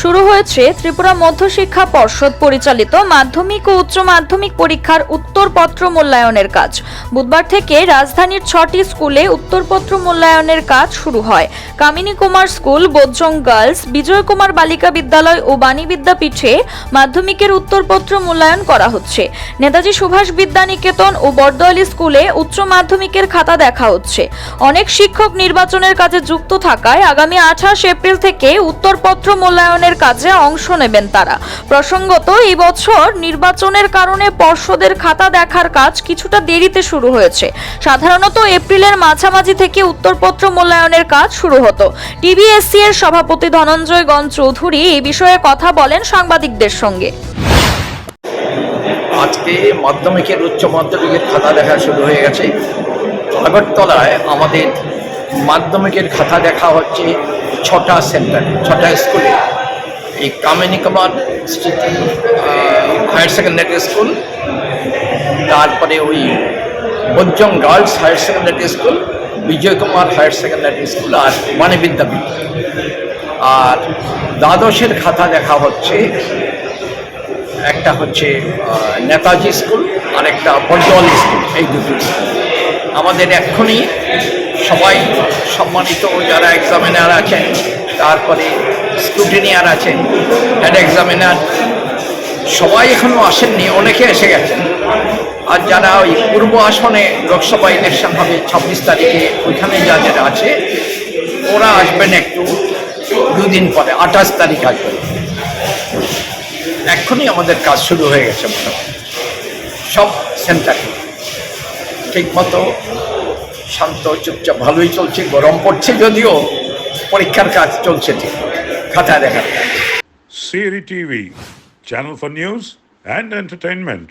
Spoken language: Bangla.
শুরু হয়েছে ত্রিপুরা মধ্যশিক্ষা পর্ষদ পরিচালিত মাধ্যমিক ও উচ্চ মাধ্যমিক পরীক্ষার উত্তরপত্র মূল্যায়নের কাজ। বুধবার থেকে রাজধানীর 6টি স্কুলে উত্তরপত্র মূল্যায়নের কাজ শুরু হয়। কামিনী কুমার স্কুল, বোজ্জং গার্লস, বিজয় কুমার বালিকা বিদ্যালয় ও বাণী বিদ্যাপীঠে মাধ্যমিকের উত্তরপত্র মূল্যায়ন করা হচ্ছে। নেতাজি সুভাষ বিদ্যানিকেতন ও বর্দোয়ালি স্কুলে উচ্চ মাধ্যমিকের খাতা দেখা হচ্ছে। অনেক শিক্ষক নির্বাচনের কাজে যুক্ত থাকায় আগামী 28 এপ্রিল থেকে উত্তরপত্র মূল্যায়নের কাজে অংশ নেবেন তারা। প্রসঙ্গত, এই বছর নির্বাচনের কারণে পর্ষদের খাতা দেখার কাজ কিছুটা দেরিতে শুরু হয়েছে। সাধারণত এপ্রিলের মাঝামাঝি থেকে উত্তরপত্র মূল্যায়নের কাজ শুরু হতো। টিবিএসসি এর সভাপতি ধনঞ্জয় গণ চৌধুরী এই বিষয়ে কথা বলেন সাংবাদিকদের সঙ্গে। আজকে মাধ্যমিকের উচ্চ মাধ্যমিকের খাতা দেখা শুরু হয়ে গেছে। আগরতলায় আমাদের মাধ্যমিকের খাতা দেখা হচ্ছে 6টা সেন্টার, 6টা স্কুলে। এই কামিনী কুমার হায়ার সেকেন্ডারি স্কুল, তারপরে ওই বোজ্জং গার্লস হায়ার সেকেন্ডারি স্কুল, বিজয় কুমার হায়ার সেকেন্ডারি স্কুল আর বাণী বিদ্যাপীঠ। আর দ্বাদশের খাতা দেখা হচ্ছে, একটা হচ্ছে নেতাজি স্কুল আর একটা বর্দোয়ালি স্কুল। এই দুটো স্কুল আমাদের এক্ষুনি সবাই সম্মানিত যারা এক্সামিনার আছেন, তারপরে স্ক্রুটিনিয়ার আছেন, হেড এক্সামিনার, সবাই এখনও আসেননি, অনেকে এসে গেছেন। আর যারা ওই পূর্ব আসনে লোকসভা ইলেকশন হবে 26 তারিখে, ওইখানে যাদের আছে ওরা আসবেন একটু দুদিন পরে, 28 তারিখ আসবেন। এক্ষুনি আমাদের কাজ শুরু হয়ে গেছে মোটামুটি সব সেন্টারে। ঠিকমতো শান্ত চুপচাপ ভালোই চলছে। গরম পড়ছে যদিও, পরীক্ষার কাজ চলছে ঠিক, খাতায় দেখার কাজ। CRI TV, channel for news and entertainment.